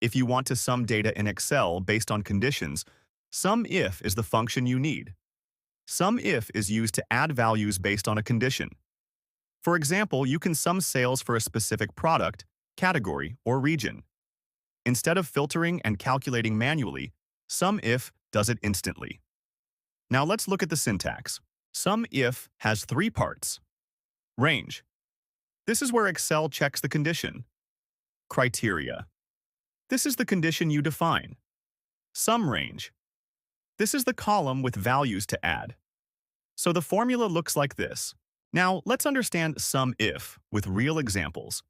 If you want to sum data in Excel based on conditions, SUMIF is the function you need. SUMIF is used to add values based on a condition. For example, you can sum sales for a specific product, category, or region. Instead of filtering and calculating manually, SUMIF does it instantly. Now let's look at the syntax. SUMIF has three parts. Range. This is where Excel checks the condition. Criteria. This is the condition you define. Sum range. This is the column with values to add. So the formula looks like this. Now let's understand SUMIF with real examples.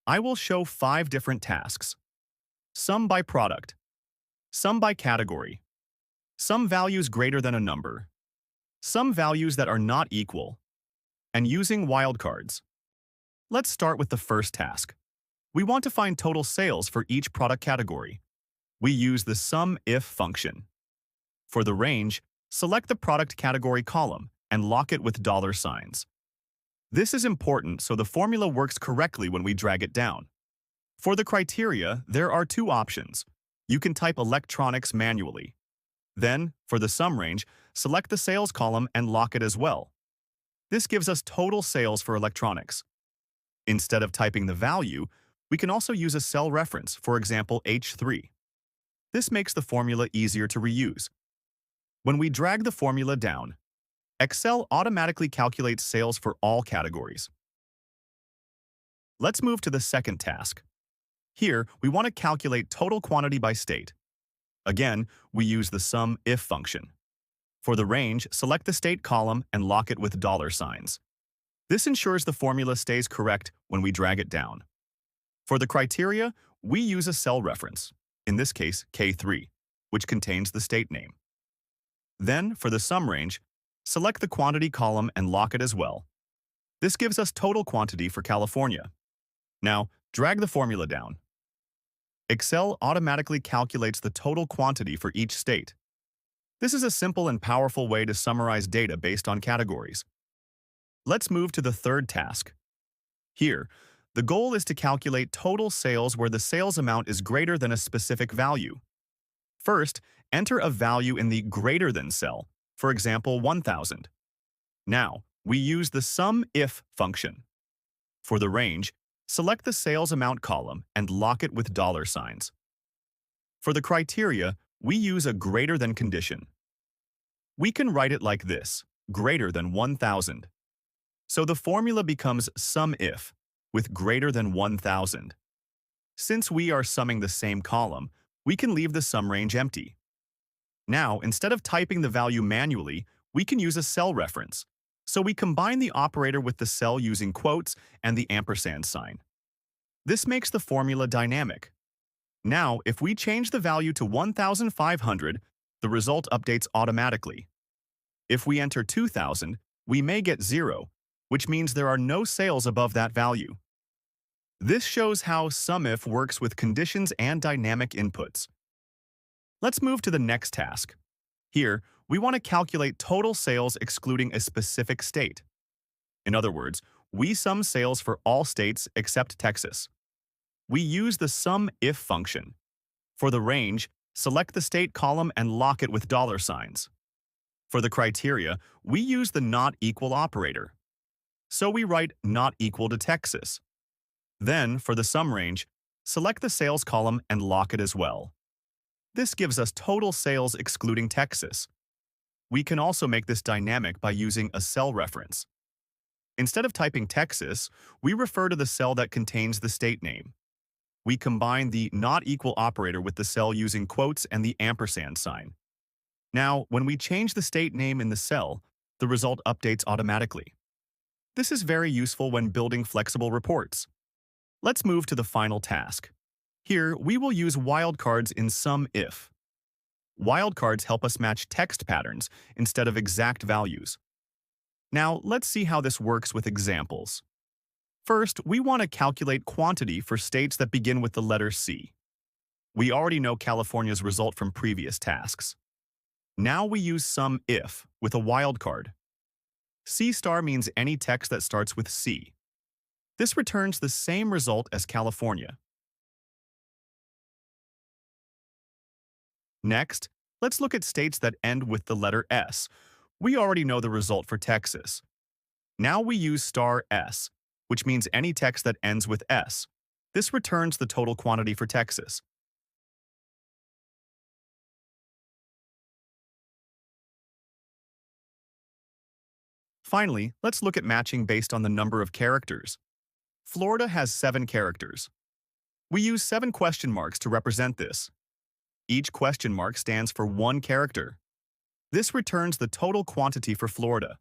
I will show 5 different tasks. Sum by product. Sum by category. Sum values greater than a number. Sum values that are not equal. And using wildcards. Let's start with the first task. We want to find total sales for each product category. We use the SUMIF function. For the range, select the product category column and lock it with $signs. This is important so the formula works correctly when we drag it down. For the criteria, there are 2 options. You can type electronics manually. Then, for the sum range, select the sales column and lock it as well. This gives us total sales for electronics. Instead of typing the value, we can also use a cell reference, for example H3. This makes the formula easier to reuse. When we drag the formula down, Excel automatically calculates sales for all categories. Let's move to the second task. Here, we want to calculate total quantity by state. Again, we use the SUMIF function. For the range, select the state column and lock it with $signs. This ensures the formula stays correct when we drag it down. For the criteria, we use a cell reference, in this case K3, which contains the state name. Then, for the sum range, select the quantity column and lock it as well. This gives us total quantity for California. Now, drag the formula down. Excel automatically calculates the total quantity for each state. This is a simple and powerful way to summarize data based on categories. Let's move to the third task. Here, the goal is to calculate total sales where the sales amount is greater than a specific value. First, enter a value in the greater than cell, for example 1,000. Now, we use the SUMIF function. For the range, select the sales amount column and lock it with $signs. For the criteria, we use a greater than condition. We can write it like this, greater than 1,000. So the formula becomes SUMIF with greater than 1,000. Since we are summing the same column, we can leave the sum range empty. Now, instead of typing the value manually, we can use a cell reference. So we combine the operator with the cell using quotes and the ampersand sign. This makes the formula dynamic. Now, if we change the value to 1,500, the result updates automatically. If we enter 2,000, we may get 0, which means there are no sales above that value. This shows how SUMIF works with conditions and dynamic inputs. Let's move to the next task. Here, we want to calculate total sales excluding a specific state. In other words, we sum sales for all states except Texas. We use the SUMIF function. For the range, select the state column and lock it with $signs. For the criteria, we use the not equal operator. So we write not equal to Texas. Then, for the sum range, select the sales column and lock it as well. This gives us total sales excluding Texas. We can also make this dynamic by using a cell reference. Instead of typing Texas, we refer to the cell that contains the state name. We combine the not equal operator with the cell using quotes and the ampersand sign. Now, when we change the state name in the cell, the result updates automatically. This is very useful when building flexible reports. Let's move to the final task. Here, we will use wildcards in SUMIF. Wildcards help us match text patterns instead of exact values. Now, let's see how this works with examples. First, we want to calculate quantity for states that begin with the letter C. We already know California's result from previous tasks. Now we use SUMIF with a wildcard. C* means any text that starts with C. This returns the same result as California. Next, let's look at states that end with the letter S. We already know the result for Texas. Now we use star S, which means any text that ends with S. This returns the total quantity for Texas. Finally, let's look at matching based on the number of characters. Florida has 7 characters. We use 7 question marks to represent this. Each question mark stands for 1 character. This returns the total quantity for Florida.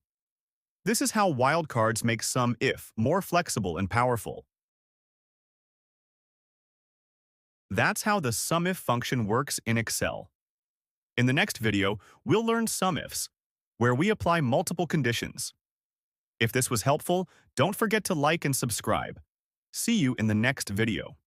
This is how wildcards make SUMIF more flexible and powerful. That's how the SUMIF function works in Excel. In the next video, we'll learn SUMIFs, where we apply multiple conditions. If this was helpful, don't forget to like and subscribe. See you in the next video.